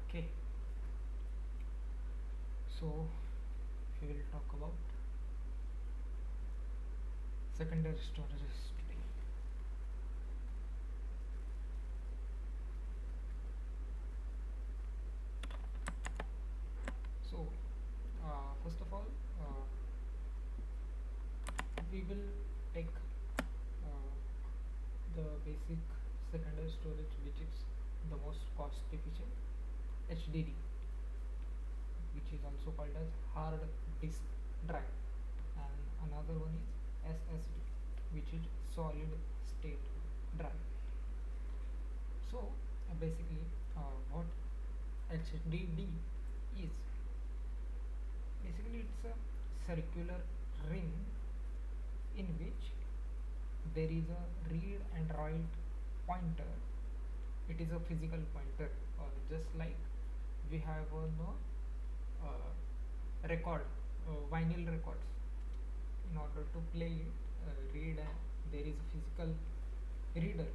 Okay, so we will talk about secondary storages today. So, first of all, uh, we will take uh, the basic secondary storage, which is the most cost efficient, HDD, which is also called as hard disk drive, and another one is SSD, which is solid state drive. So, basically, what HDD is, basically it's a circular ring in which there is a read and write pointer. It is a physical pointer, just like we have on record, vinyl records. In order to play it, read, there is a physical reader.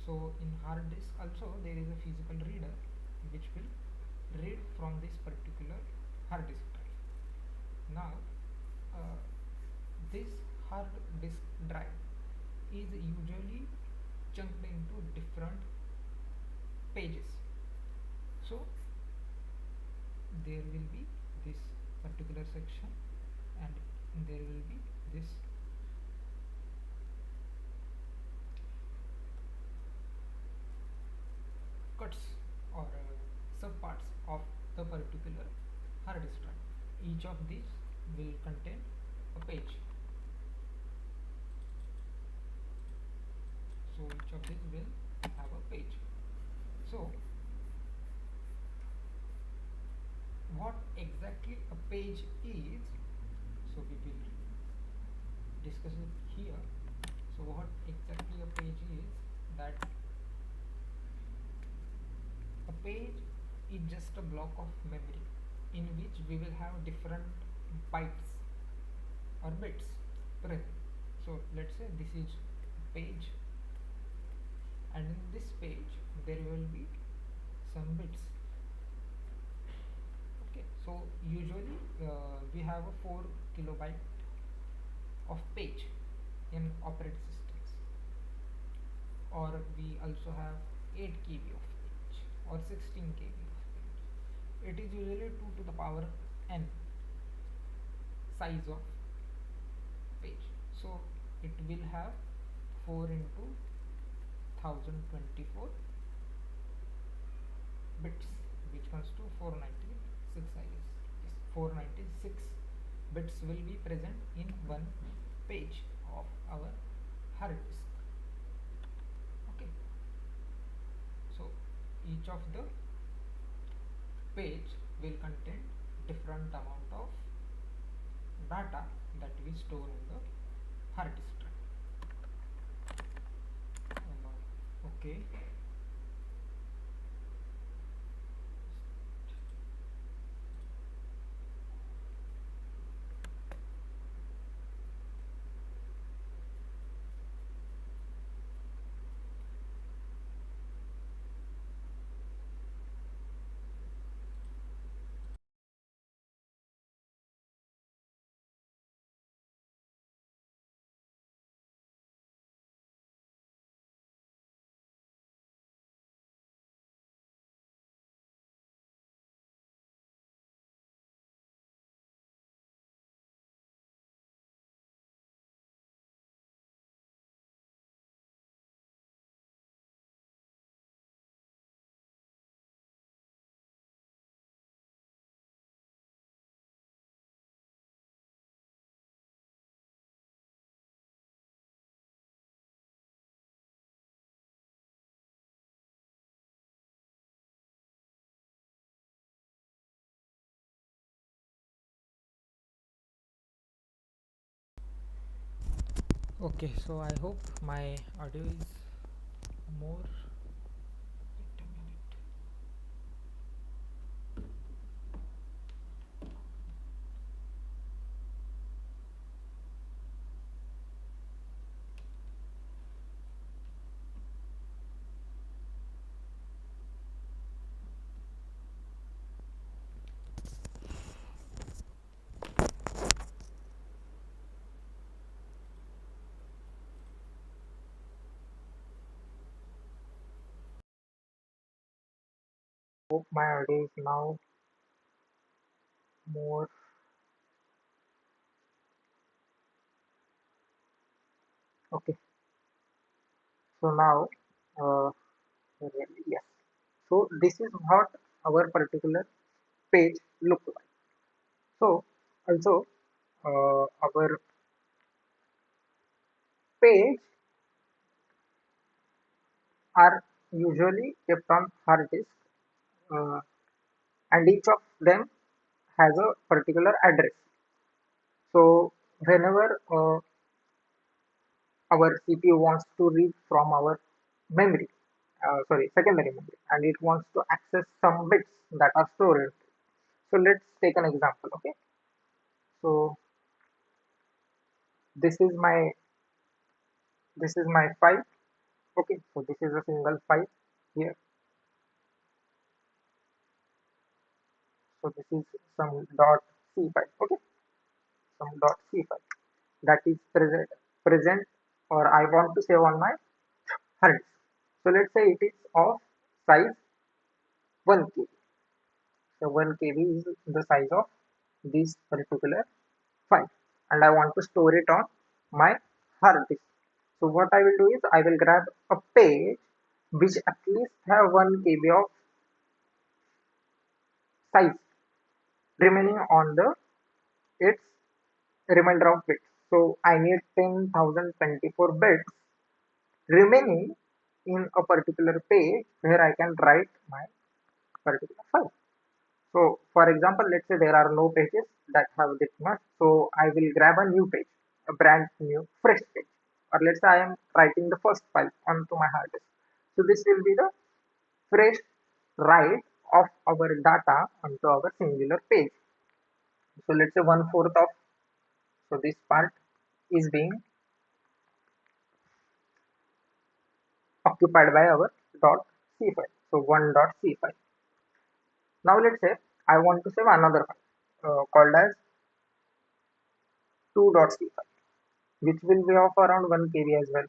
So in hard disk also there is a physical reader which will read from this particular hard disk drive. Now, uh, this hard disk drive is usually chunked into different pages. So there will be this particular section, and there will be this cuts or subparts of the particular hard disk drive. Each of these will contain a page. So each of these will have a page. So what exactly a page is, so we will discuss it here. So what exactly a page is, that a page is just a block of memory in which we will have different bytes or bits present. So let's say this is page, and in this page there will be some bits. Okay, so usually we have a 4 kilobyte of page in operating systems, or we also have 8 kb of page or 16 kb of page. It is usually 2 to the power n size of page. So it will have 4 into 1024 bits, which comes to 496, I guess. Yes, 496 bits will be present in one page of our hard disk. Okay, so each of the page will contain different amount of data that we store in the hard disk drive. Okay, okay, so I hope my audio is more. Wait a minute. Hope my audio is now more. Okay, so now, uh, yes. So this is what our particular page look like. So also our page are usually kept on hard disk, uh, and each of them has a particular address. So whenever our CPU wants to read from our memory, sorry, secondary memory, and it wants to access some bits that are stored. So let's take an example. Okay, so this is my file. Okay, so this is a single file here. So this is some dot C file. Okay, some dot C file that is present, or I want to save on my hard disk. So let's say it is of size 1 KB. So 1 KB is the size of this particular file, and I want to store it on my hard disk. So what I will do is I will grab a page which at least have 1 KB of size remaining on the its remainder of bits. So I need 10,024 bits remaining in a particular page where I can write my particular file. So for example, let's say there are no pages that have this much. So I will grab a new page, a brand new fresh page. Or let's say I am writing the first file onto my hard disk. So this will be the fresh write of our data onto our singular page. So let's say 1/4 of, so this part is being occupied by our dot C file. So 1.c file. Now let's say I want to save another file called as 2.c file, which will be of around 1 KB as well.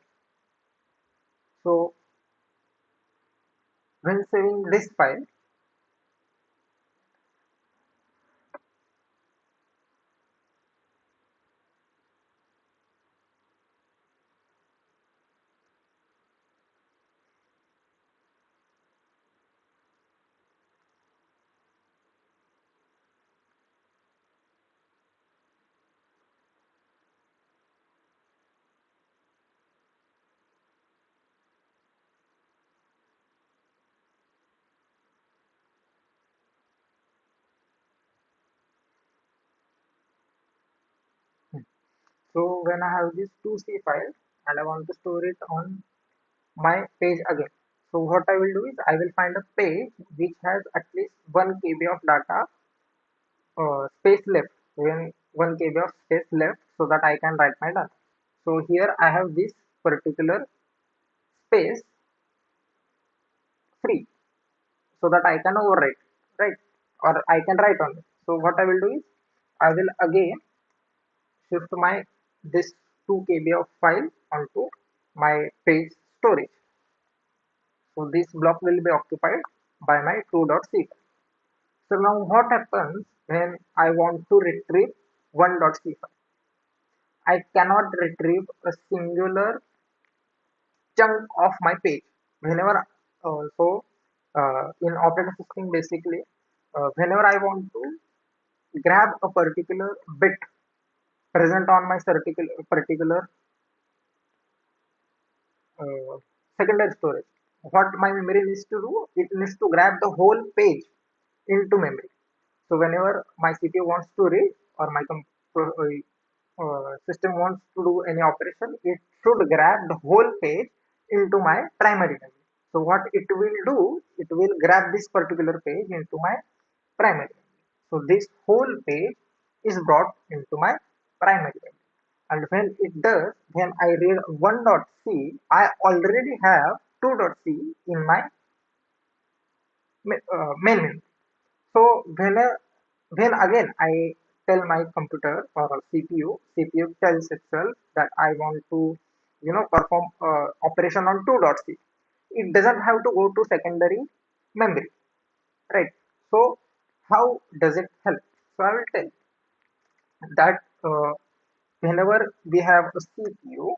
So when saving this file, so when I have this 2C file and I want to store it on my page again. So what I will do is I will find a page which has at least 1 KB of data space left, when 1 KB of space left, so that I can write my data. So here I have this particular space free, so that I can overwrite, right? Or I can write on it. So what I will do is I will again shift my this 2 KB of file onto my page storage. So this block will be occupied by my 2.c file. So now what happens when I want to retrieve 1.c file? I cannot retrieve a singular chunk of my page. Whenever in operating system basically, whenever I want to grab a particular bit present on my particular uh, secondary storage, what my memory needs to do, it needs to grab the whole page into memory. So whenever my CPU wants to read, or my system wants to do any operation, it should grab the whole page into my primary memory. So what it will do, it will grab this particular page into my primary memory. So this whole page is brought into my primary memory. And when it does, when I read 1.c, I already have 2.c in my main memory. So when again I tell my computer or CPU tells itself that I want to perform operation on 2.c. It doesn't have to go to secondary memory. right? So how does it help? So I will tell that whenever we have a CPU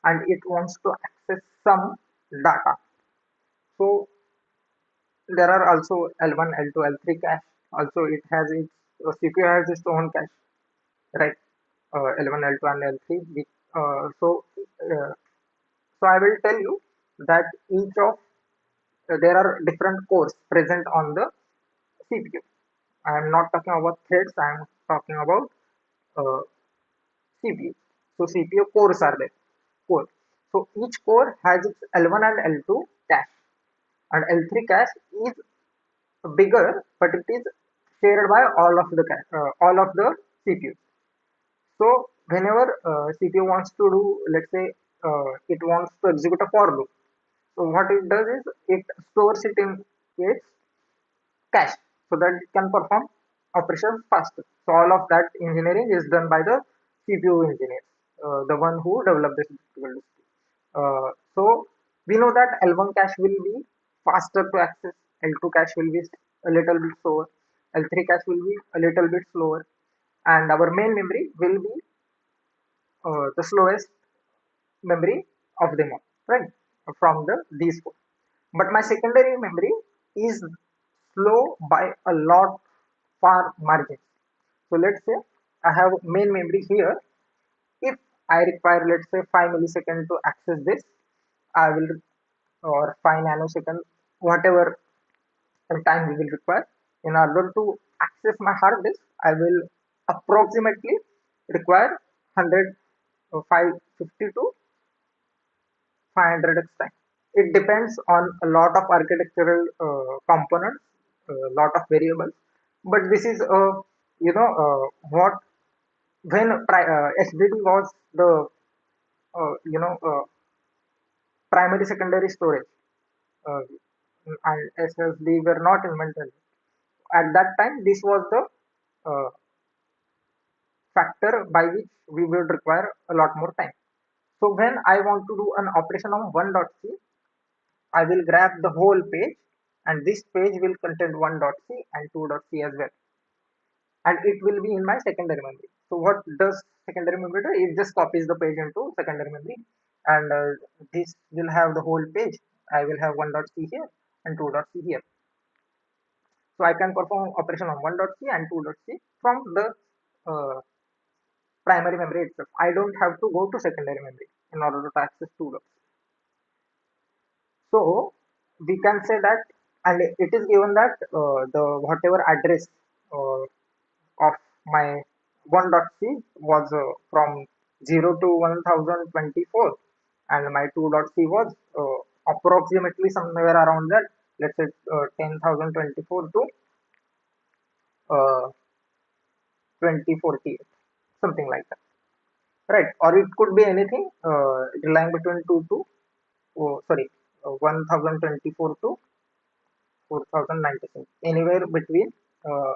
and it wants to access some data, so there are also L1, L2, L3 cache. Also, it has its CPU has its own cache, right? L1, L2, and L3. So, so I will tell you that each of there are different cores present on the CPU. I am not talking about threads. I am talking about uh, CPU. So CPU cores are there. Core. So each core has its L1 and L2 cache, and L3 cache is bigger, but it is shared by all of the CPU. So whenever CPU wants to do, let's say, it wants to execute a for loop. So what it does is it stores it in its cache so that it can perform operations faster. So all of that engineering is done by the CPU engineers, the one who developed this particular display. So we know that L1 cache will be faster to access, L2 cache will be a little bit slower, L3 cache will be a little bit slower, and our main memory will be the slowest memory of them all, right? From these four. But my secondary memory is slow by a lot far margin. So let's say I have main memory here. If I require, let's say, 5 milliseconds to access this, I will, or 5 nanosecond, whatever time we will require in order to access my hard disk, I will approximately require 100, 550 to 500x time. It depends on a lot of architectural components, a lot of variables. But this is what when HDD was the uh, you know uh, primary secondary storage, uh, and SSD were not invented at that time. This was the uh, factor by which we would require a lot more time. So when I want to do an operation on 1.c, I will grab the whole page, and this page will contain 1.c and 2.c as well, and it will be in my secondary memory. So what does secondary memory do? It just copies the page into secondary memory, and this will have the whole page. I will have 1.c here and 2.c here. So I can perform operation on 1.c and 2.c from the uh, primary memory itself. I don't have to go to secondary memory in order to access 2.c. So we can say that, and it is given that the whatever address uh, of my 1.c was from 0 to 1024, and my 2.c was approximately somewhere around that, let's say 10,024 to 2048, something like that, right? Or it could be anything relying between 2 to, oh, sorry, 1024 to 4096, anywhere between uh,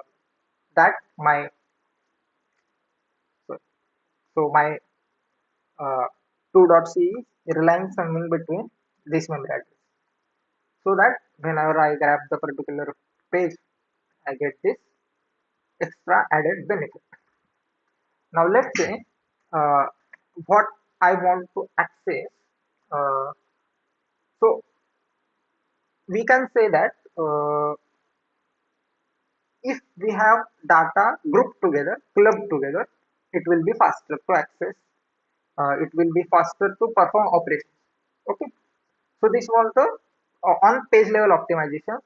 that my so, so my 2.c is relying something between this memory address, so that whenever I grab the particular page, I get this extra added benefit. Now let's say uh, what I want to access. Uh, so we can say that if we have data grouped together, clubbed together, it will be faster to access. It will be faster to perform operations. Okay. So this was the on page level optimization.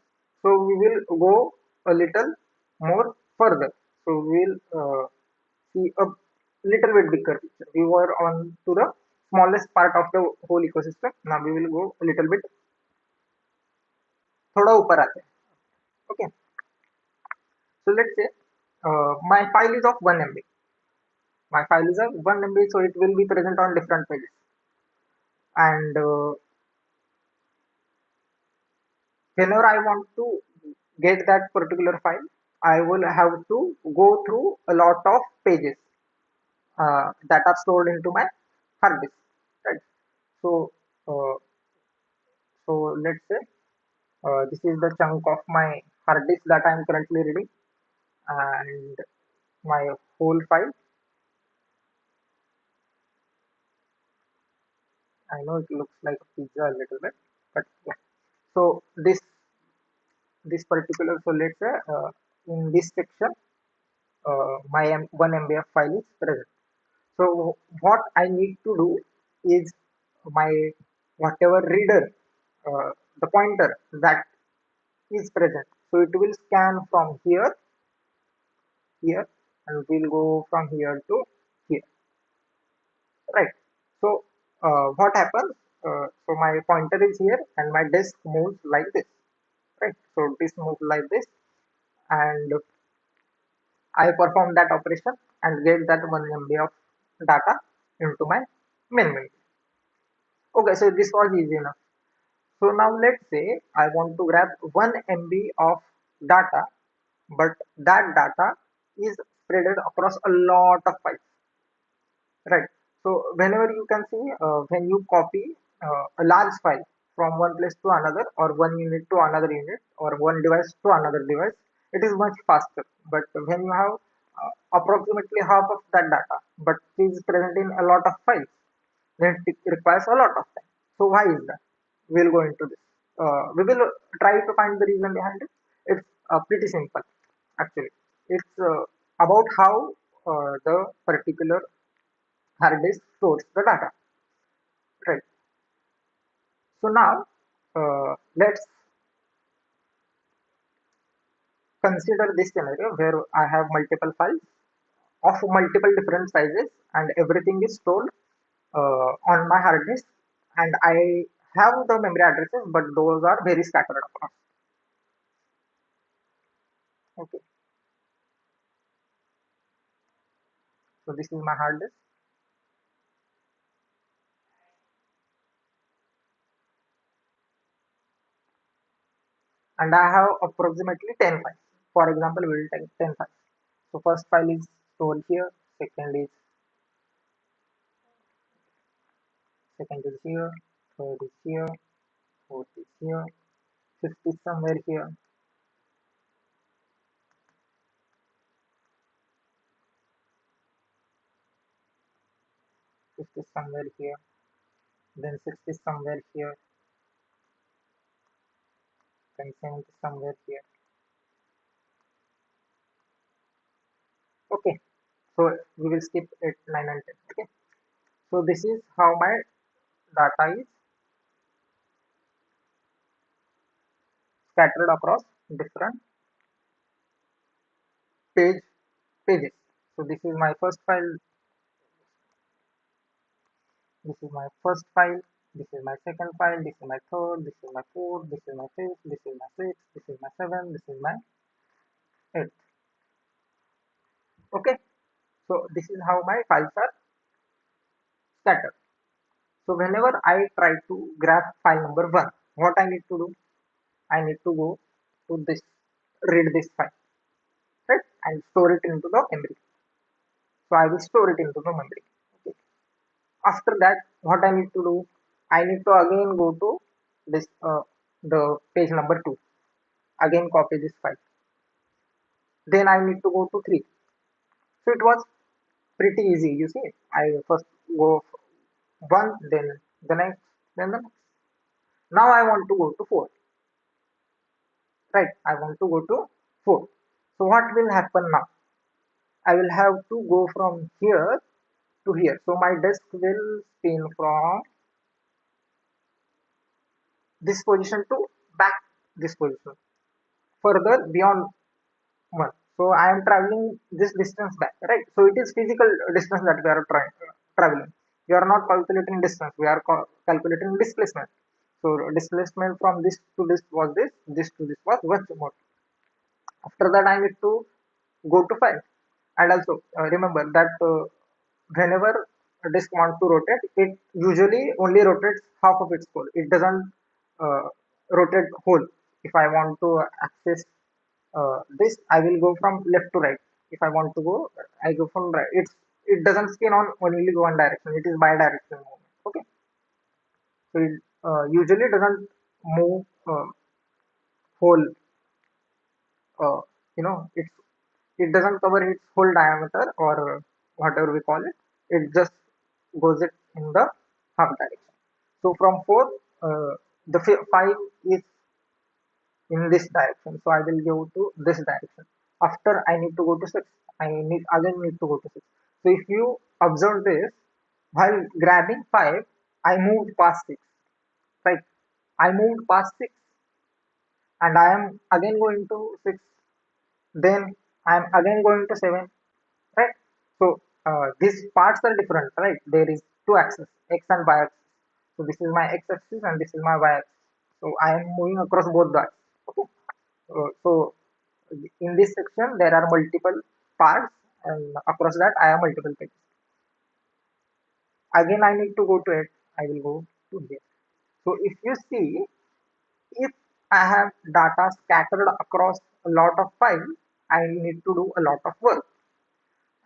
So we will go a little more further. So we will see a little bit bigger picture. We were on to the smallest part of the whole ecosystem. Now we will go a little bit थोड़ा ऊपर आते हैं. Okay. So let's say my file is of 1 MB. My file is of 1 MB, so it will be present on different pages. And whenever I want to get that particular file, I will have to go through a lot of pages that are stored into my hard disk, right? So, uh, so let's say this is the chunk of my hard disk that I am currently reading, and my whole file. I know it looks like a pizza a little bit, but yeah. So this particular, so let's say in this section, my 1 MB of file is present. So what I need to do is my whatever reader, the pointer that is present. So it will scan from here, and will go from here to here, right? So what happens? So my pointer is here, and my disk moves like this, right? So this moves like this, and I perform that operation and get that 1 MB of data into my main memory. Okay, so this was easy enough. So now let's say I want to grab 1 MB of data, but that data is spread across a lot of files, right? So whenever you can see, when you copy a large file from one place to another, or one unit to another unit, or one device to another device, it is much faster. But when you have approximately half of that data, but it is present in a lot of files, then it requires a lot of time. So why is that? We'll go into this. We will try to find the reason behind it. It's pretty simple, actually. It's about how the particular hard disk stores the data, right? So now let's consider this scenario where I have multiple files of multiple different sizes, and everything is stored on my hard disk, and I have the memory addresses, but those are very scattered across. Okay, so this is my hard disk, and I have approximately 10 files. For example, we will take 10 files. So first file is stored here, second is here, third is here, fourth is here, fifth is somewhere here, fifth is somewhere here, then sixth is somewhere here, then seventh is somewhere here. Okay, so we will skip 8, 9 and 10. Okay, so this is how my data is scattered across different page pages. So this is my first file, this is my first file, this is my second file, this is my third, this is my fourth, this is my fifth, this is my sixth, this is my seventh, this is my eighth. Okay, so this is how my files are scattered. So whenever I try to grab file number one, what I need to do? I need to go to this, read this file, right, and store it into the memory. So I will store it into the memory. Okay. After that, what I need to do? I need to again go to this the page number two. Again copy this file. Then I need to go to three. So it was pretty easy. You see, I first go one, then the next, then the next. Now I want to go to four. Right? I want to go to four. So what will happen now? I will have to go from here to here. So my disk will spin from this position to back this position, further beyond one. So I am traveling this distance back, right? So it is physical distance that we are traveling. We are not calculating distance. We are calculating displacement. So displacement from this to this to this was much more. After that, I need to go to file, and also remember that whenever a disk wants to rotate, it usually only rotates half of its pole. It doesn't uh, rotate whole. If I want to access this, I will go from left to right. If I want to go, I go from right. It doesn't spin on only one direction. It is bi-directional movement. Okay, so it usually doesn't move whole it's it doesn't cover its whole diameter or whatever we call it. It just goes it in the half direction. So from 4, the 5 is in this direction. So I will go to this direction. After I need to go to 6, I need to go to 6. So if you observe this, while grabbing 5, I moved past 6. Right? I moved past 6 and I am again going to 6. Then I am again going to 7. Right? So these parts are different. Right? There is two axes, x and y axis. So this is my x axis and this is my y axis. So I am moving across both the axes. Okay. So in this section there are multiple parts and across that I have multiple pages. Again I need to go to it. I will go to here. So if you see, if I have data scattered across a lot of files, I need to do a lot of work.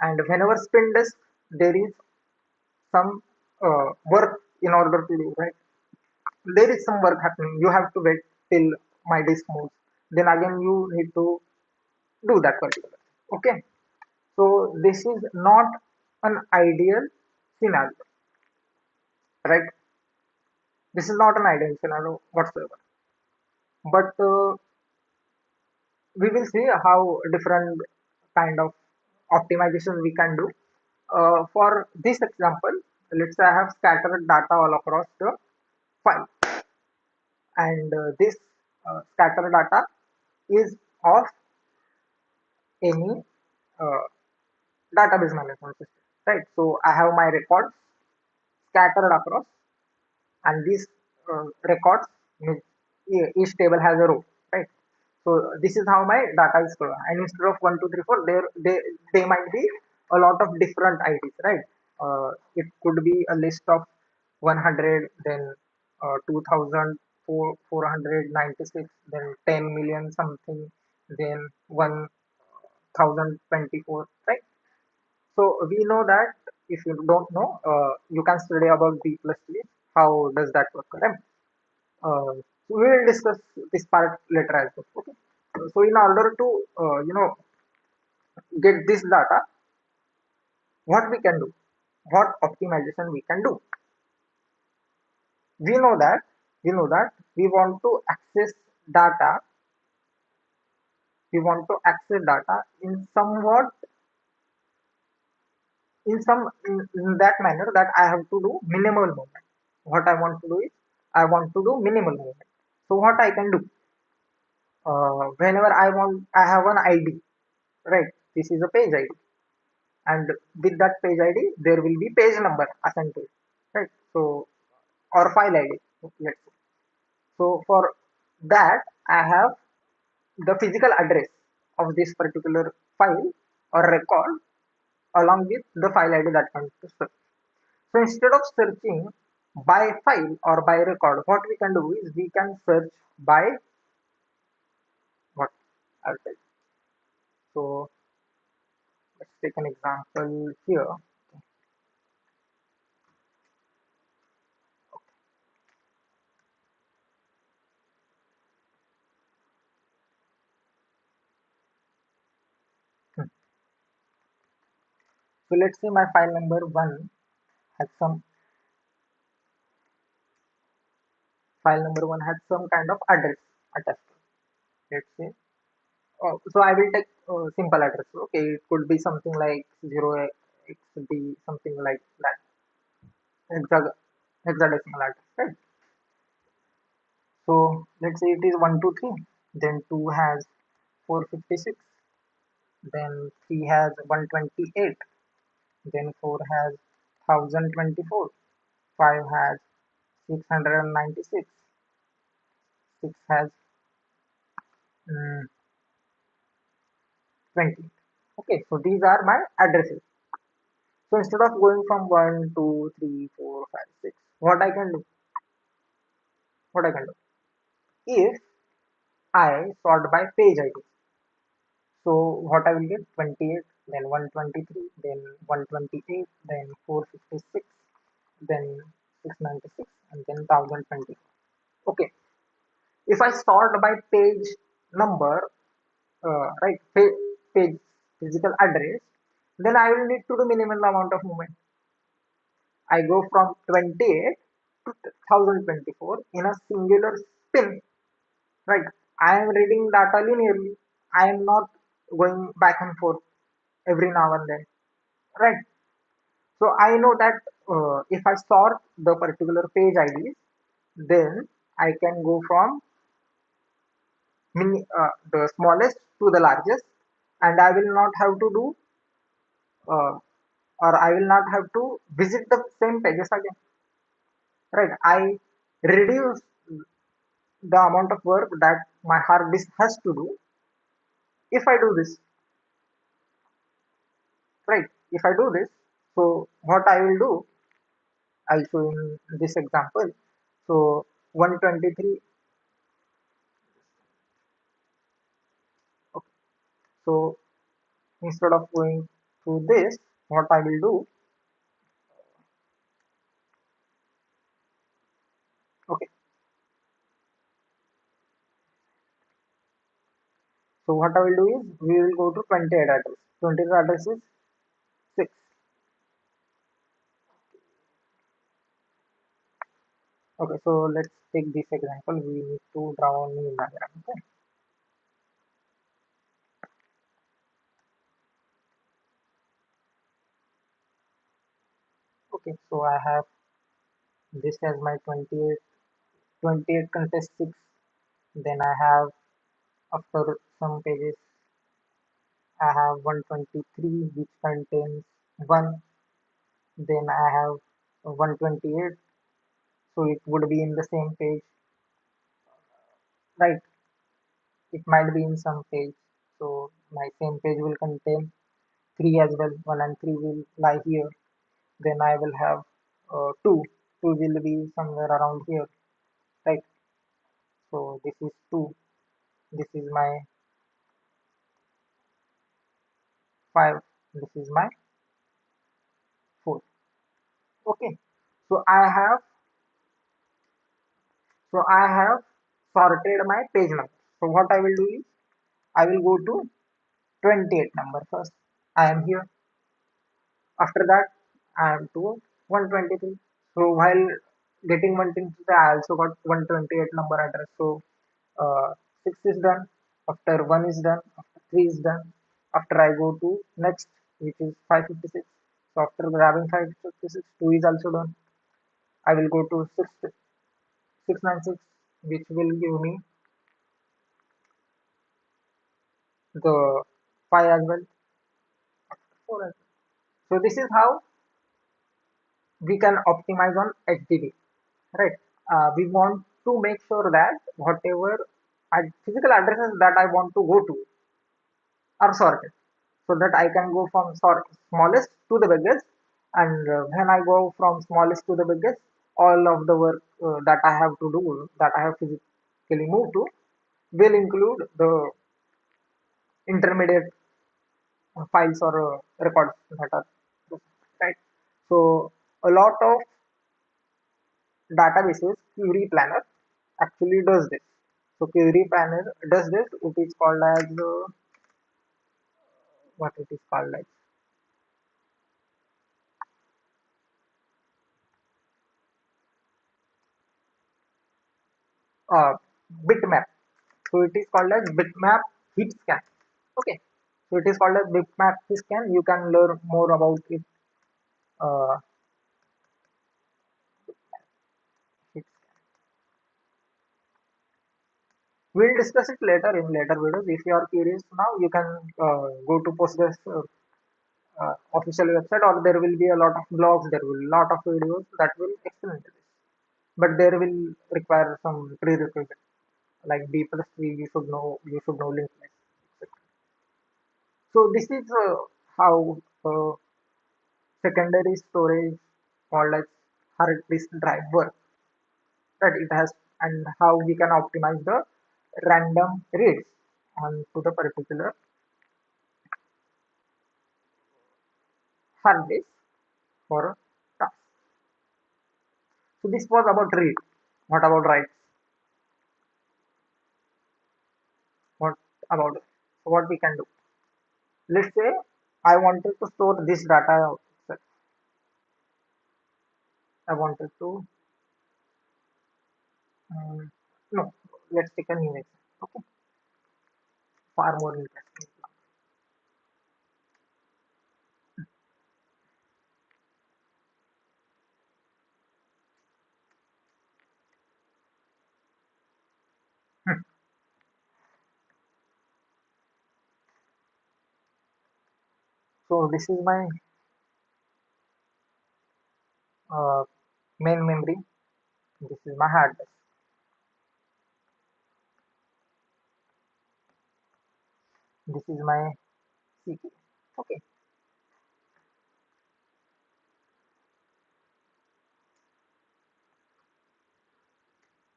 And whenever spin disk, there is some work in order to do, right? There is some work happening. You have to wait till my disk moves. Then again you need to do that particular. Okay. So this is not an ideal scenario, right? This is not an ideal scenario whatsoever. But we will see how different kind of optimization we can do. For this example, let's say I have scattered data all across the file, and this scattered data is of any uh, database management system, right? So I have my records scattered across, and these records means each table has a row, right? So this is how my data is stored, and instead of 1 2 3 4, they might be a lot of different IDs, right? It could be a list of 100, then 2000, 496, then 10 million something, then 1024, right? So we know that if you don't know, you can study about B plus C. How does that work? Correct? So we will discuss this part later as well. Okay. So in order to get this data, what we can do, what optimization we can do. We know that we want to access data. We want to access data in somewhat in that manner that I have to do minimal movement. What I want to do is I want to do minimal movement. So what I can do, whenever I have an ID, right? This is a page ID, and with that page ID, there will be page number assigned to it, right? So or file ID, let's say. So for that, I have the physical address of this particular file or record along with the file ID that comes to search. So instead of searching by file or by record, what we can do is we can search by what I'll tell you. So let's take an example here. Hmm. So let's say my file number one has some kind of address attached to it. Let's say, so I will take simple address. Okay, it could be something like 0xd, something like that, hexadecimal address, right? So let's say it is 123, then 2 has 456, then 3 has 128, then 4 has 1024, 5 has 696, 6 has 20. Okay, so these are my addresses. So instead of going from 1, 2, 3, 4, 5, 6, what I can do, if I sort by page ID, so what I will get 28, then 123, then 128, then 456, then 696, and then 1020. Okay, if I sort by page number, right, page physical address, then I will need to do minimal amount of movement. I go from 28 to 1024 in a singular spin, right? I am reading data linearly. I am not going back and forth every now and then, right? So I know that if I sort the particular page IDs, then I can go from the smallest to the largest, and I will not have to do uh, or I will not have to visit the same pages again, right? I reduce the amount of work that my hard disk has to do if I do this, right? If I do this, so what I will do, I'll show in this example. So 123. Okay. So instead of going through this, what I will do, okay. So what I will do is we will go to 28 address. 28 address is 6. Okay, so let's take this example. We need to draw a new diagram. Okay. Okay, so I have this as my 28, 28 contest 6. Then I have after some pages I have 123 which contains 1. Then I have 128, so it would be in the same page, right? It might be in some page. So my same page will contain 3 as well. 1 and 3 will lie here. Then I will have 2. 2 will be somewhere around here, right? So this is 2. This is my 5. This is my 4. Okay. So I have sorted my page number. So what I will do is I will go to 28 number first. I am here. After that, I am to 123. So while getting 123, I also got 128 number address. So 6 is done. After 1 is done. After 3 is done. After I go to next, which is 556. So after grabbing 556, 2 is also done. I will go to 696, which will give me the 5 as well. After 4 as well. So this is how we can optimize on HDD, right? We want to make sure that whatever physical addresses that I want to go to are sorted, so that I can go from smallest to the biggest, and when I go from smallest to the biggest, all of the work that I have to do, that I have physically moved to, will include the intermediate files or records that are right. So a lot of databases, Query Planner actually does this. So Query Planner does this. It is called as what it is called as uh, bitmap. So it is called as bitmap heat scan. Okay. So it is called as bitmap heat scan. You can learn more about it. Uh, heat scan. We'll discuss it later in later videos. If you are curious now, you can go to Postgres official website, or there will be a lot of blogs. There will be a lot of videos that will explain this. But there will require some prerequisites like B plus 3. You should know link list, etc. So this is how secondary storage called as hard disk drive work, that it has, and how we can optimize the random reads onto the particular hard disk for a task. So this was about read. What about write? What about it? what we can do. Let's say I wanted to store this data itself. I wanted to, um, no, let's take a new example. Okay, far more interesting. Hmm. So this is my uh, main memory. This is my hard disk. This is my CPU. Okay.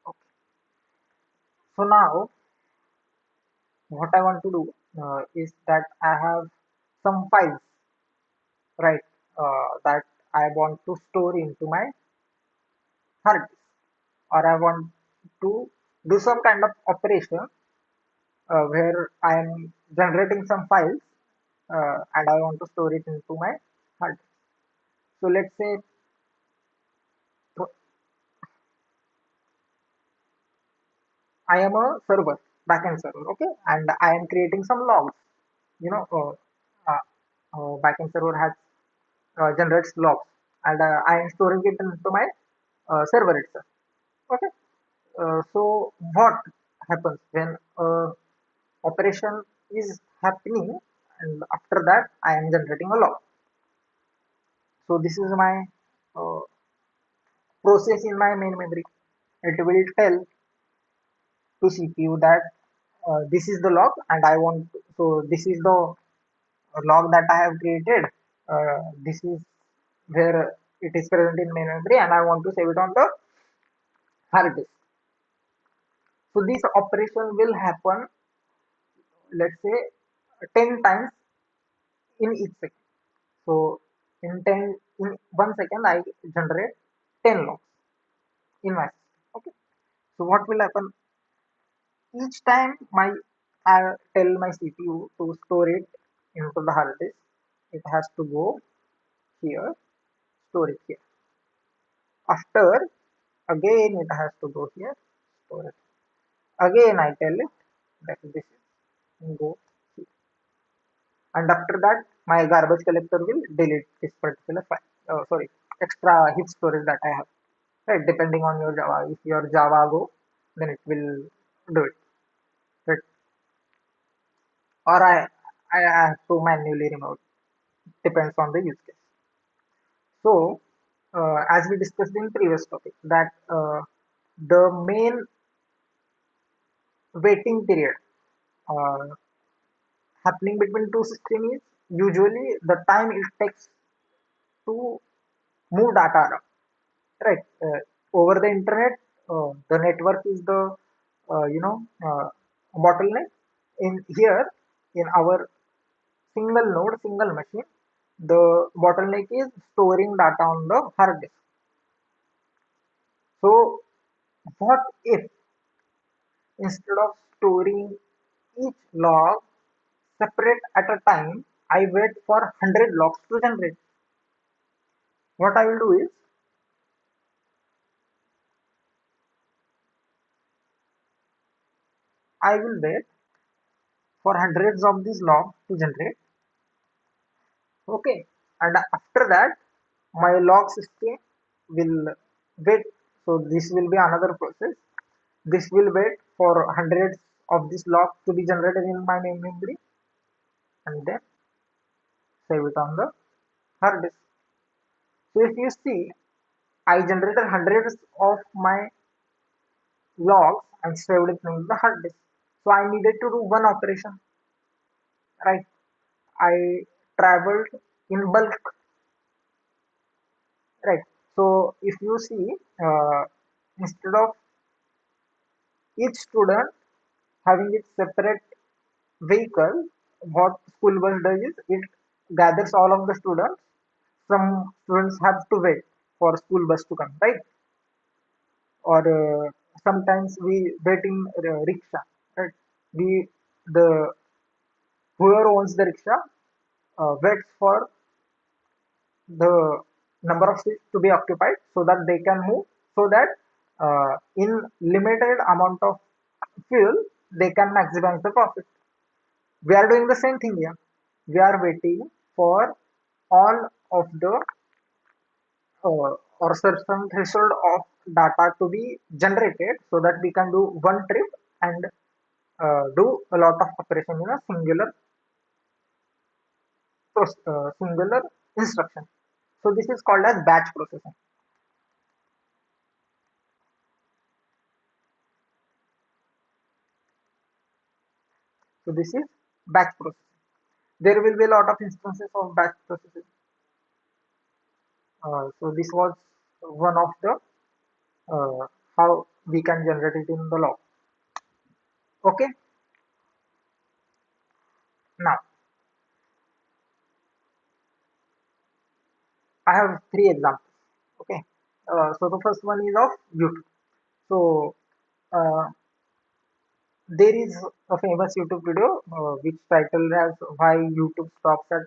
Okay. So now what I want to do is that I have some files, right, that I want to store into my hard disk, or I want to do some kind of operation where I am generating some files and I want to store it into my hard disk. So let's say I am a server, backend server, okay, and I am creating some logs. You know, backend server has generates logs, and I am storing it into my server itself. Okay. So what happens when operation is happening, and after that I am generating a log. So this is my uh, process in my main memory. It will tell to CPU that this is the log, and I want so this is the log that I have created. This is where it is present in main memory, and I want to save it on the hard disk. So this operation will happen, let's say, 10 times in each second. So in 1 second, I generate 10 logs in my system. Okay. So what will happen each time I tell my CPU to store it into the hard disk, it has to go here, store it here. After again it has to go here, store it. Again I tell it that this is go here. And after that my garbage collector will delete this particular file. Sorry, extra heap storage that I have. Right, depending on your Java. If your Java Go, then it will do it. Right. Or I have to manually remove. Depends on the use case. So, as we discussed in previous topic, that the main waiting period uh, happening between two systems is usually the time it takes to move data around, right? Over the internet, the network is the bottleneck. In here, in our single node, single machine, the bottleneck is storing data on the hard disk. So, what if instead of storing each log separate at a time, I wait for 100 logs to generate? What I will do is I will wait for hundreds of these logs to generate. Okay, and after that, my log system will wait. So this will be another process. This will wait for hundreds of these logs to be generated in my main memory, and then save it on the hard disk. So if you see, I generated hundreds of my logs and saved it in the hard disk. So I needed to do one operation, right? I traveled in bulk, right? So if you see, instead of each student having its separate vehicle, what school bus does is it gathers all of the students. Some students have to wait for school bus to come, right? Or sometimes we wait in rickshaw, right? We the whoever owns the rickshaw waits for the number of seats to be occupied so that they can move, so that in limited amount of fuel they can maximize the profit. We are doing the same thing here. We are waiting for all of the or certain threshold of data to be generated so that we can do one trip and do a lot of operation in a singular instruction. So this is called as batch processing. So this is batch processing. There will be a lot of instances of batch processing. So this was one of the uh, how we can generate it in the log. Okay. Now I have three examples. Okay. So the first one is of YouTube. So uh, there is a famous YouTube video which titled as "Why YouTube Stops at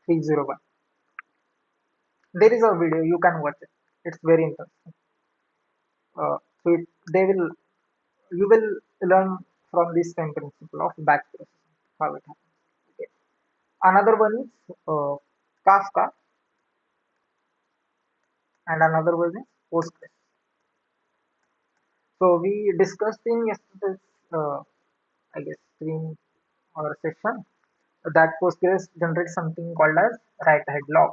301." There is a video, you can watch it. It's very interesting. So they will you will learn from this same principle of batch processing how it happens. Okay. Another one is Kafka, and another one is Postgres. So we discussed in yesterday's, I guess, stream or session that Postgres generates something called as write ahead log,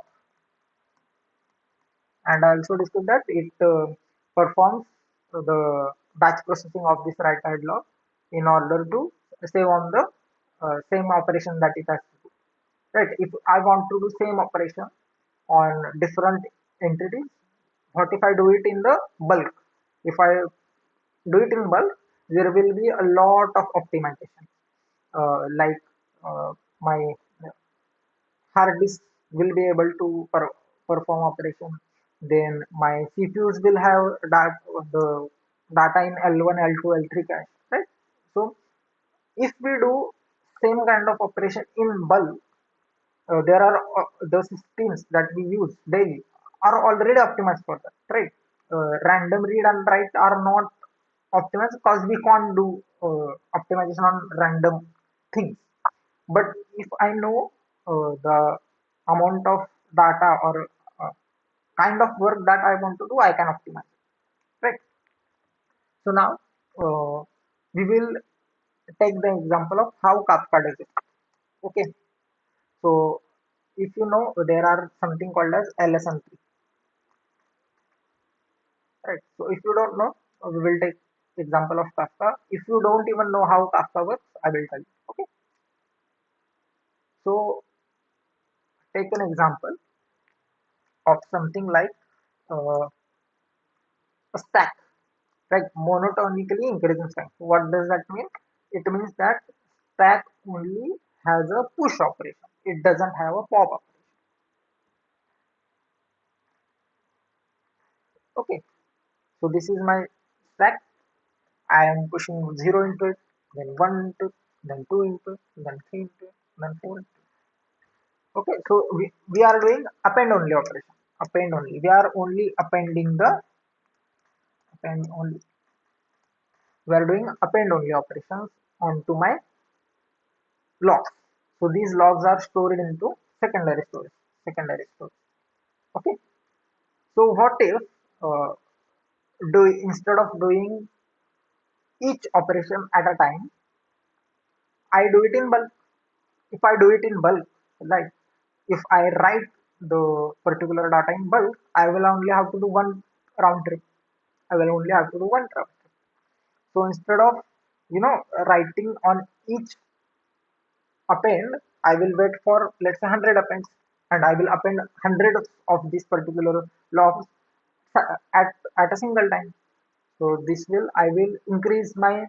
and I also discussed that it performs the batch processing of this write ahead log in order to save on the same operation that it has to do. Right? If I want to do same operation on different entities, what if I do it in the bulk? If I do it in bulk, there will be a lot of optimization. Like my hard disk will be able to perform operation. Then my CPUs will have the data in L1, L2, L3 cache, right? So if we do same kind of operation in bulk, there are the systems that we use daily are already optimized for that, right? Random read and write are not optimized because we can't do optimization on random things. But if I know the amount of data or uh, kind of work that I want to do, I can optimize it, right? So now we will take the example of how Kafka does it. Okay, so if you know, there are something called as LSM3, right? So if you don't know, we will take example of Kafka. If you don't even know how Kafka works, I will tell you. Okay, so take an example of something like uh, a stack, like monotonically increasing stack. What does that mean? It means that stack only has a push operation. It doesn't have a pop operation. Okay, so this is my stack. I am pushing 0 into it, then 1 into it, then 2 into it, then 3 into it, then 4 into it. Okay, so we are doing append only operation. Append only. We are only appending the append only. We are doing append only operations onto my logs. So these logs are stored into secondary storage. Secondary storage. Okay. So what if uh, do instead of doing each operation at a time, I do it in bulk. If I do it in bulk, like if I write the particular data in bulk, I will only have to do one round trip. I will only have to do one round trip. So instead of writing on each append, I will wait for let's say 100 appends, and I will append hundreds of these particular logs at a single time. So this will I will increase my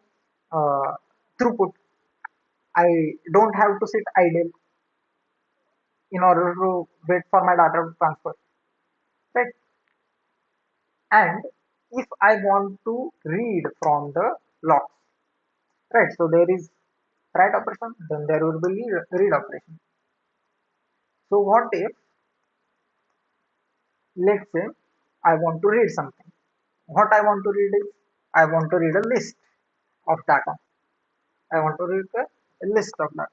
uh, throughput. I don't have to sit idle in order to wait for my data to transfer, right? And if I want to read from the logs, right? So there is write operation, then there will be read operation. So what if, let's say, I want to read something. What I want to read is, I want to read a list of data. I want to read a list of data.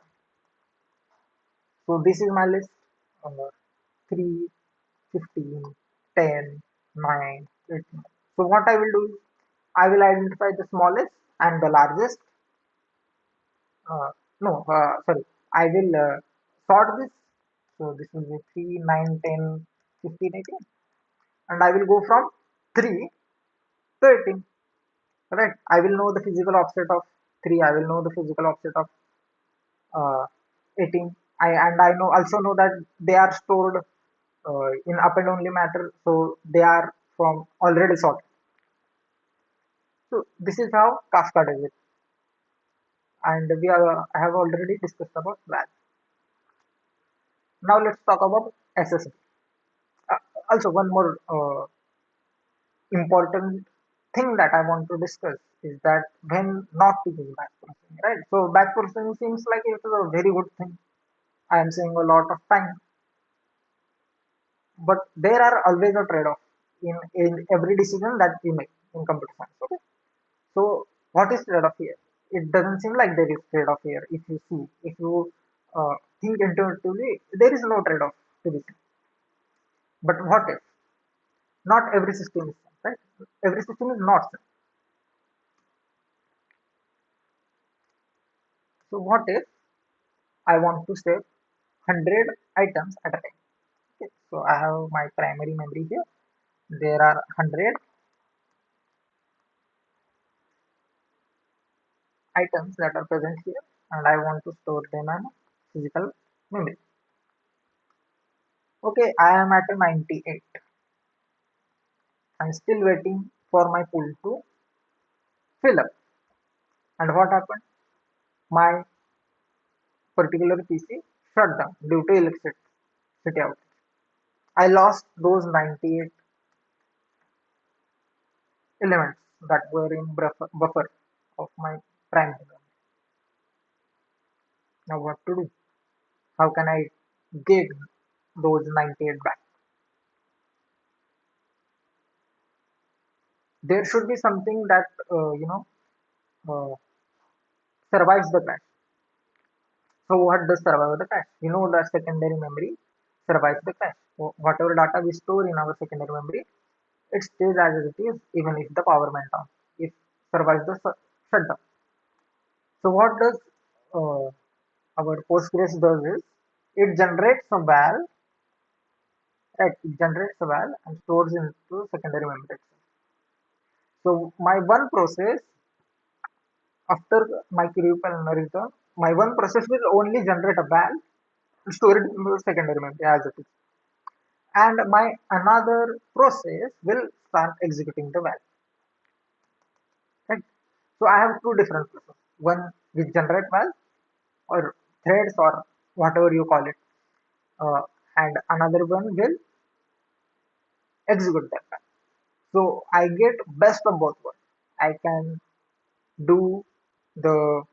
So this is my list. Uh, 3, 15, 10, 9, 18. So what I will do is, I will identify the smallest and the largest. No, sorry. I will sort this. So this will be 3, 9, 10, 15, 18. And I will go from 3 to 18. Right? I will know the physical offset of 3. I will know the physical offset of uh, 18. I know also know that they are stored in append only matter, so they are from already sorted. So this is how Kafka does it, and I have already discussed about that. Now let's talk about SSD. Uh, Also, one more important thing that I want to discuss is that when not to use batch processing, right? So batch processing seems like it is a very good thing. I am saying a lot of time, but there are always a trade-off in every decision that we make in computer science. Okay, so what is trade-off here? It doesn't seem like there is trade-off here. If you see, if you think intuitively, there is no trade-off to this. But what if? Not every system is same, right? Every system is not same. So what if I want to save 100 items at a time? Okay, so I have my primary memory here. There are 100 items that are present here, and I want to store them in physical memory. Okay, I am at a 98. I'm still waiting for my pool to fill up. And what happened? My particular PC shut down due to electricity outage. I lost those 98 elements that were in buffer of my primary memory. Now what to do? How can I get those 98 back? There should be something that uh, survives the crash. So what does survive the crash? You know the secondary memory survives the crash. Whatever data we store in our secondary memory, it stays as it is even if the power went on. It survives the shutdown. So what does uh, our Postgres does is, it generates a val, right? It generates a val and stores into secondary memory itself. So my one process, after my curriculum return, my one process will only generate a val and store it in the secondary memory as it is. And my another process will start executing the val. Right? So I have two different processes. One will generate val or threads or whatever you call it, and another one will execute that val. So I get best of both worlds. I can do the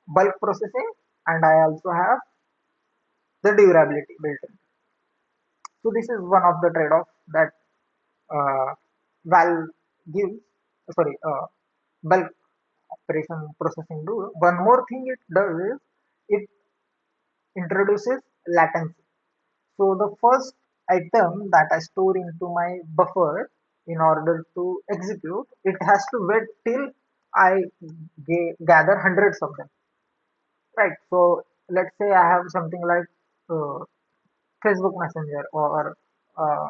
bulk processing and I also have the durability built in. So this is one of the trade-offs that uh, Valve gives. Sorry, bulk operation processing do. One more thing it does is, it introduces latency. So the first item that I store into my buffer in order to execute, it has to wait till I gather hundreds of them. Right. So let's say I have something like uh, Facebook Messenger or uh,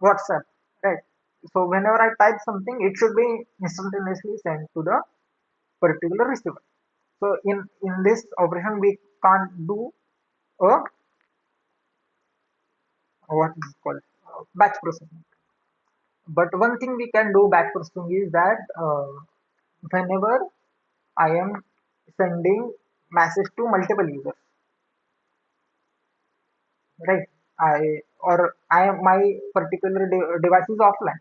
WhatsApp. Right. So whenever I type something, it should be instantaneously sent to the particular receiver. So in this operation, we can't do a what is it called, batch processing. But one thing we can do batch processing is that whenever I am sending message to multiple users, right? I am my particular device is offline,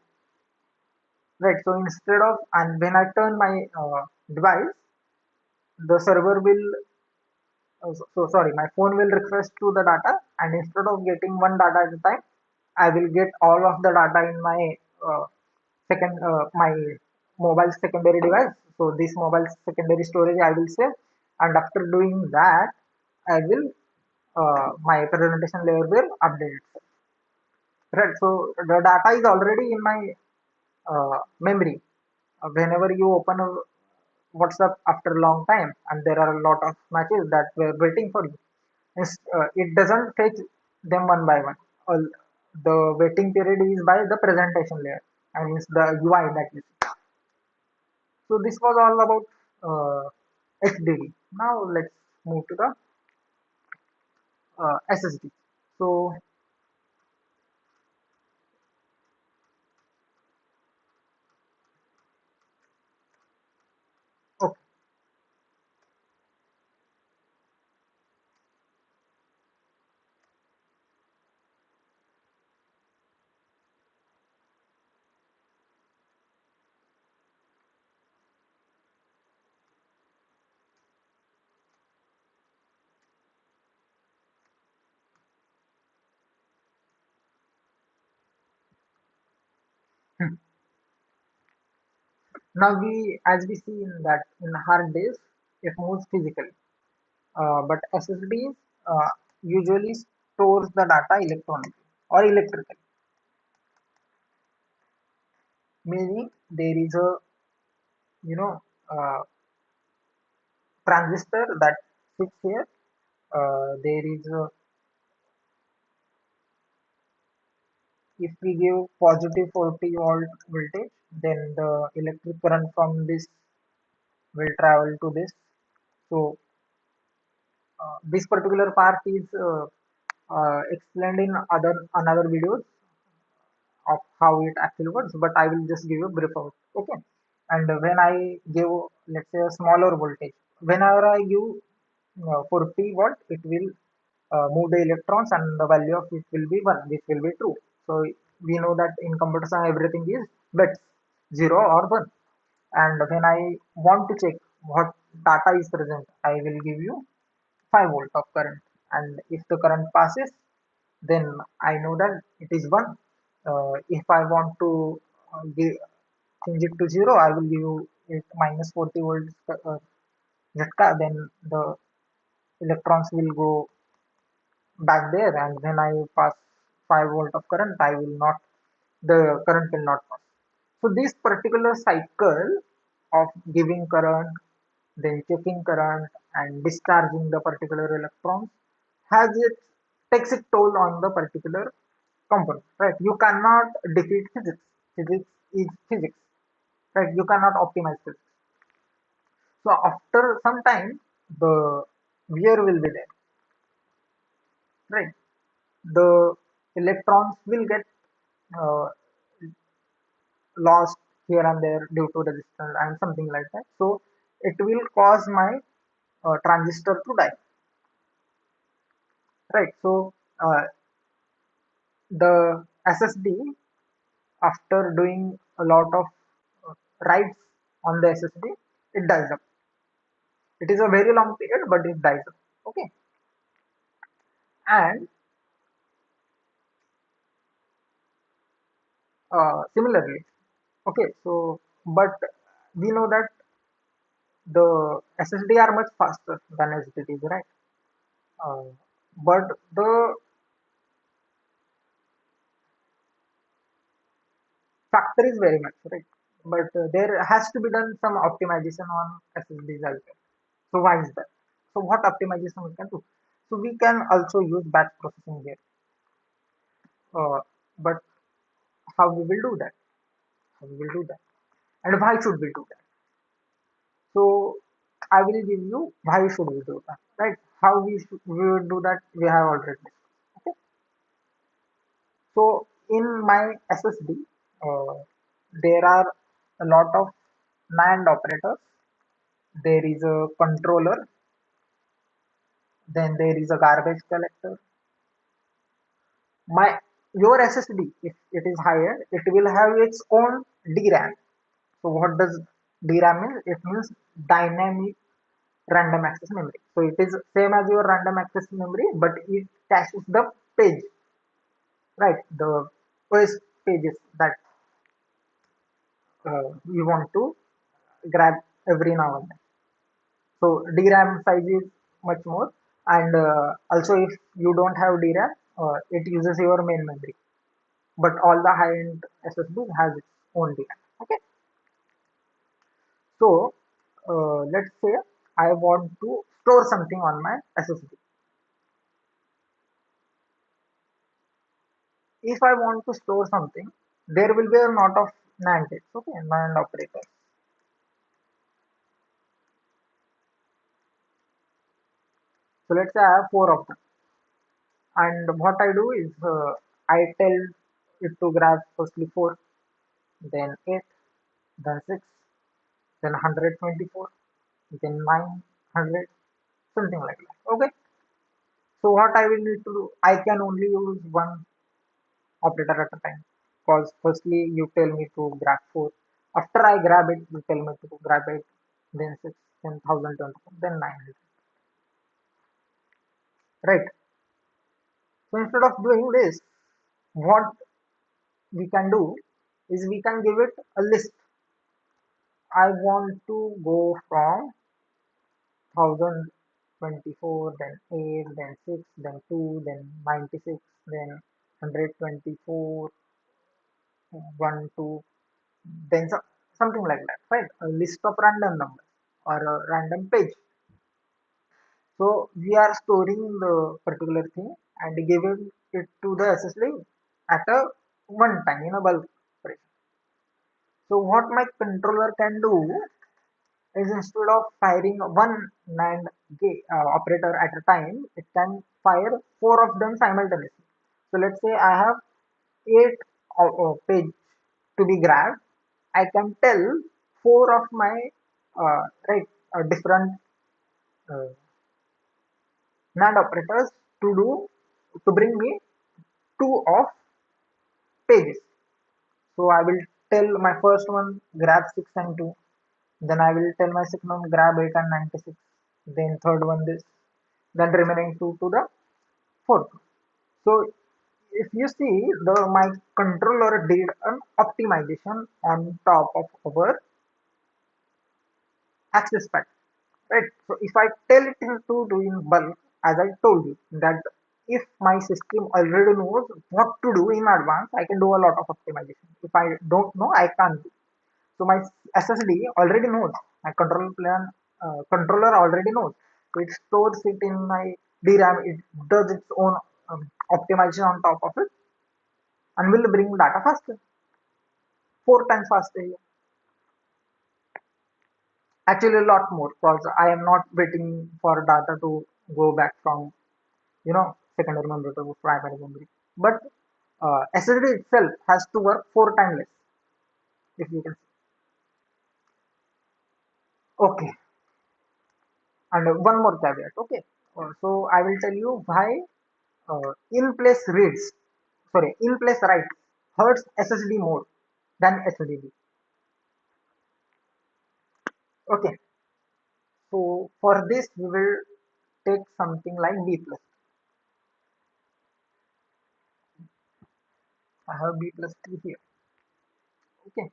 right? So instead of, and when I turn my device, the server will sorry, my phone will request to the data, and instead of getting one data at a time, I will get all of the data in my uh, my mobile secondary device. So this mobile secondary storage I will save, and after doing that, I will my presentation layer will update itself. Right. So the data is already in my memory. Whenever you open a WhatsApp after a long time, and there are a lot of matches that were waiting for you, it doesn't fetch them one by one. The waiting period is by the presentation layer, and means the UI that you see. So this was all about HDD. Now let's move to the SSD. So okay. Hmm. Now as we see in that in hard disk, it moves physically, but SSDs usually stores the data electronically or electrically, meaning there is a you know uh, transistor that sits here. There is a, if we give positive 40-volt voltage, then the electric current from this will travel to this. So this particular part is explained in other another videos of how it actually works, but I will just give you a brief out. Okay. And when I give, let's say, a smaller voltage, whenever I give 40 watt, it will move the electrons, and the value of it will be 1. This will be true. So we know that in computer science everything is bits, 0 or 1. And when I want to check what data is present, I will give you 5 volt of current, and if the current passes, then I know that it is 1. If I want to change it to 0, I will give it minus 40 volts jhatka, then the electrons will go back there, and when I pass 5 volt of current, I will not, the current will not pass. So this particular cycle of giving current, then checking current, and discharging the particular electrons has it takes its toll on the particular component, right? You cannot defeat physics. Physics is physics, right? You cannot optimize physics. So after some time, the wear will be there, right? The electrons will get uh, lost here and there due to resistance and something like that. So it will cause my transistor to die, right? So the SSD, after doing a lot of writes on the SSD, it dies up. It is a very long period, but it dies up. Okay, and similarly, okay. So, but we know that the SSD are much faster than HDDs, right? Uh, but the factor is very much right. But there has to be done some optimization on SSDs as well. So why is that? So what optimization we can do? So we can also use batch processing here. But how we will do that? How we will do that? And why should we do that? So I will give you why should we do that, right? How we will do that we have already discussed. Okay. So in my SSD, there are a lot of NAND operators. There is a controller, then there is a garbage collector. My your SSD, if it is higher, it will have its own DRAM. So what does DRAM means it means dynamic random access memory. So it is same as your random access memory, but it caches the page, right? The OS pages that you want to grab every now and then. So DRAM size is much more, and also if you don't have DRAM, it uses your main memory. But all the high-end SSD has its own DRAM. Okay, so let's say I want to store something on my SSD. If I want to store something, there will be a lot of NAND gates, okay, NAND operators. So let's say I have four of them, and what I do is I tell it to grab firstly four, then eight, then six, then 124, then 900, something like that. Okay. So what I will need to do, I can only use one operator at a time. Because firstly you tell me to grab four. After I grab it, you tell me to grab it, then six, then 1024, then 900. Right. So instead of doing this, what we can do is we can give it a list. I want to go from 1024, then 8, then 6, then 2, then 96, then 124, 1, 2, then something like that, right? A list of random numbers or a random page. So we are storing the particular thing and giving it to the SSD at a one time in a bulk operation. So what my controller can do is instead of firing one NAND gate, operator at a time, it can fire four of them simultaneously. So let's say I have eight page to be grabbed. I can tell four of my right different uh, NAND operators to do to bring me two of pages. So I will tell my first one grab 6 and 2. Then I will tell my second one grab 8 and 96. Then third one this. Then remaining two to the fourth. So if you see my controller did an optimization on top of our access pattern. Right. So if I tell it to do in bulk, as I told you, that if my system already knows what to do in advance, I can do a lot of optimization. If I don't know, I can't do. So my SSD already knows. My controller already knows. So it stores it in my DRAM. It does its own optimization on top of it, and will bring data faster, four times faster. Actually, a lot more because I am not waiting for data to go back from secondary memory to primary memory. But SSD itself has to work four times less, if you can see. Okay, and one more caveat. Okay, so I will tell you why in place reads, sorry, in place writes hurts SSD more than SSD. Okay, so for this we will take something like B plus. I have B plus 2 here. Okay.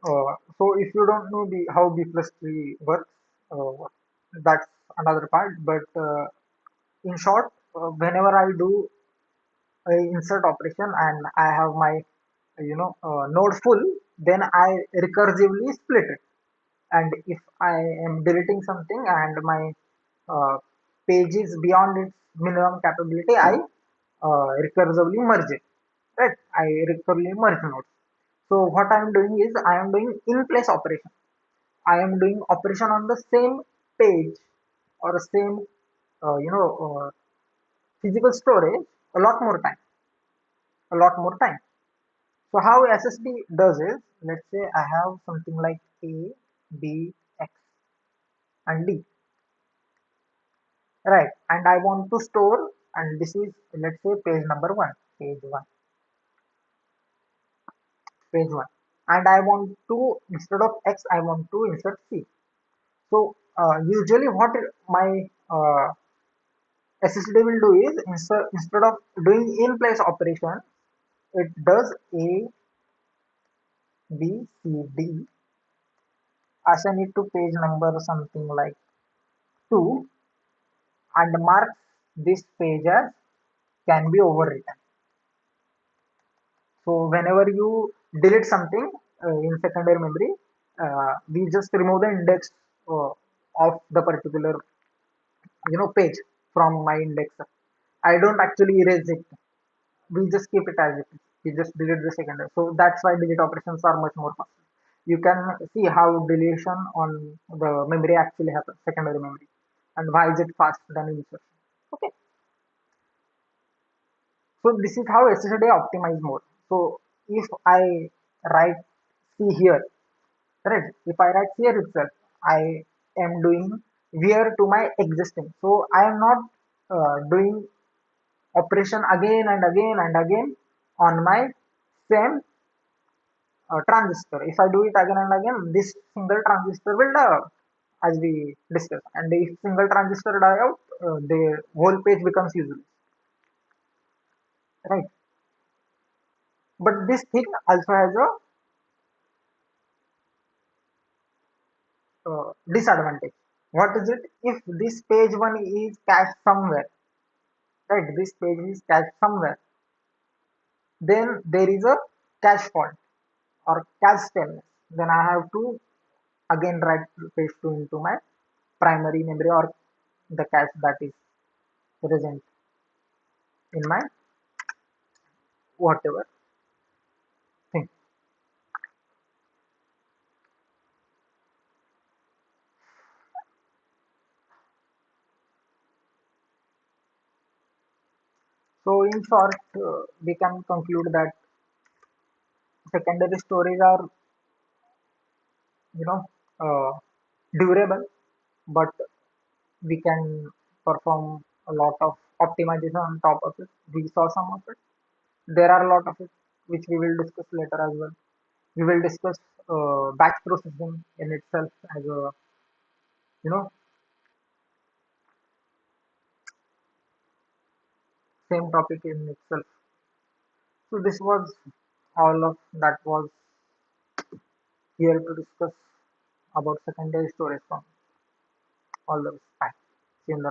So if you don't know how B plus tree works, that's another part. But in short, whenever I do a insert operation and I have my node full, then I recursively split it. And if I am deleting something and my uh, page is beyond its minimum capability, I recursively merge it. Right? I recursively merge nodes. So what I am doing is I am doing in place operation. I am doing operation on the same page or same physical storage a lot more time, a lot more time. So how SSD does is, let's say I have something like A, B, X, and D, right? And I want to store, and this is let's say page number one, page one, page one. and I want to, instead of X, I want to insert C. So usually what my SSD will do is, instead of doing in place operation, it does A, B, C, D. Assign it to page number something like 2 and marks this page as can be overwritten. So whenever you delete something in secondary memory, we just remove the index uh, of the particular page from my index. I don't actually erase it. We just keep it as it is. We just delete the secondary. So that's why delete operations are much more fast. You can see how deletion on the memory actually happens, secondary memory, and why is it fast than insertion. Okay, so this is how SSD optimize mode. So if I write C here, right? If I write here itself, I am doing where to my existing. So I am not doing operation again and again and again on my same transistor. If I do it again and again, this single transistor will die out, as we discussed. And if single transistor die out, the whole page becomes useless, right? But this thing also has a disadvantage. What is it? If this page one is cached somewhere, right? This page is cached somewhere, then there is a cache fault or cache staleness. Then I have to again write page two into my primary memory or the cache that is present in my whatever thing. So in short, we can conclude that secondary storage are you know uh, durable, but we can perform a lot of optimization on top of it. We saw some of it. There are a lot of it which we will discuss later as well. We will discuss batch processing in itself as a you know same topic in itself. So this was all of that was here to discuss about secondary storage from all those facts. See you in the